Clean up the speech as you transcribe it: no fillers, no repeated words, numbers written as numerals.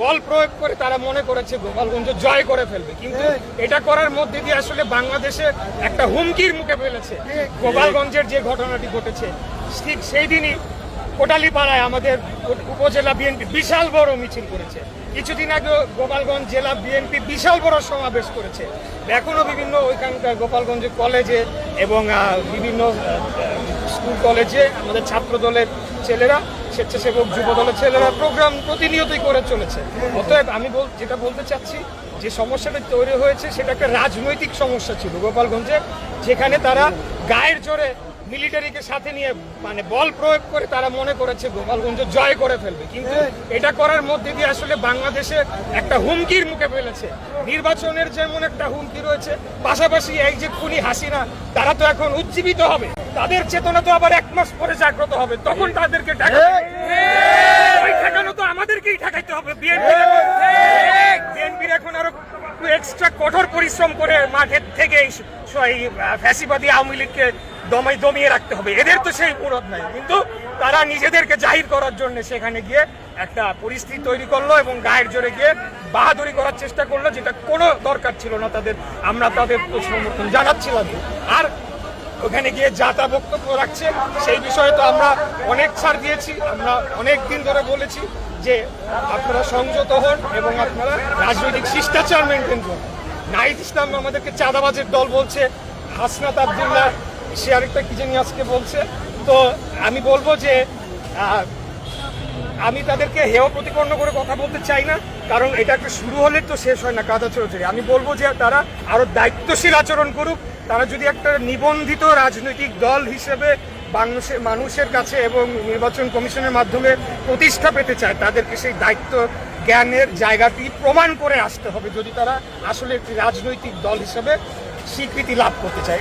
বল প্রয়োগ করে তারা মনে করেছে গোপালগঞ্জ জয় করে ফেলবে, কিন্তু এটা করার মধ্যে দিয়ে আসলে বাংলাদেশে একটা হুমকির মুখে ফেলেছে। গোপালগঞ্জের যে ঘটনাটি ঘটেছে ঠিক সেই দিনই কোটালীপাড়ায় আমাদের উপজেলা বিএনপি বিশাল বড় মিছিল করেছে। কিছুদিন আগে গোপালগঞ্জ জেলা বিএনপি বিশাল বড় সমাবেশ করেছে। এখনো বিভিন্ন ওইখানকার গোপালগঞ্জ কলেজে এবং বিভিন্ন স্কুল কলেজে আমাদের ছাত্র দলের ছেলেরা, স্বেচ্ছাসেবক যুব দলের ছেলেরা প্রোগ্রাম প্রতিনিয়তই করে চলেছে। অতএব আমি যেটা বলতে চাচ্ছি, যে সমস্যাটা তৈরি হয়েছে সেটা একটা রাজনৈতিক সমস্যা ছিল গোপালগঞ্জে, যেখানে তারা গায়ের জোরে মিলিটারিকে সাথে নিয়ে মানে বল প্রয়োগ করে তারা মনে করেছে গোপালগঞ্জ জয় করে ফেলবে, কিন্তু এটা করার মধ্যে দিয়ে আসলে বাংলাদেশে একটা হুমকির মুখে ফেলেছে। নির্বাচনের যেমন একটা হুমকি রয়েছে, পাশাপাশি এই যে খুনি হাসিনা, তারা তো এখন উজ্জীবিত হবে, তাদের চেতনা তো আবার 1 মাস পরে জাগ্রত হবে, তখন তাদেরকে ঠেকানো তো আমাদেরকেই ঠেকাইতে হবে। বিএনপির এখন আরো এক্সট্রা কঠোর পরিশ্রম করে মাঠের থেকে ফ্যাসিবাদী আওয়ামী লীগকে দমিয়ে রাখতে হবে। এদের তো সেই মুরদ নাই, কিন্তু তারা নিজেদেরকে জাহির করার জন্য সেখানে গিয়ে একটা পরিস্থিতি তৈরি করলো এবং গায়ের জোরে গিয়ে বাহাদুরি করার চেষ্টা করলো, যেটা কোনো দরকার ছিল না তাদের। আমরা তাদের সমর্থন জানাচ্ছিলাম। আর ওখানে গিয়ে যা তা বক্তব্য রাখছে সেই বিষয়ে তো আমরা অনেক ছাড় দিয়েছি। আমরা অনেক দিন ধরে বলেছি যে আপনারা সংযত হন এবং আপনারা রাজনৈতিক শিষ্টাচার মেনটেন করুন। নাহিদ ইসলাম আমাদেরকে চাঁদাবাজের দল বলছে, হাসনাত আব্দুল্লাহ সে আরেকটা কি জানি আজকে বলছে। তো আমি বলবো যে আমি তাদেরকে হেয় প্রতিপন্ন করে কথা বলতে চাই না, কারণ এটা একটা শুরু হলে তো শেষ হয় না কাদা চড়ে। আমি বলবো যে তারা আরো দায়িত্বশীল আচরণ করুক। তারা যদি একটা নিবন্ধিত রাজনৈতিক দল হিসেবে মানুষের কাছে এবং নির্বাচন কমিশনের মাধ্যমে প্রতিষ্ঠা পেতে চায়, তাদেরকে সেই দায়িত্ব জ্ঞানের জায়গাটি প্রমাণ করে আসতে হবে, যদি তারা আসলে একটি রাজনৈতিক দল হিসেবে স্বীকৃতি লাভ করতে চায়।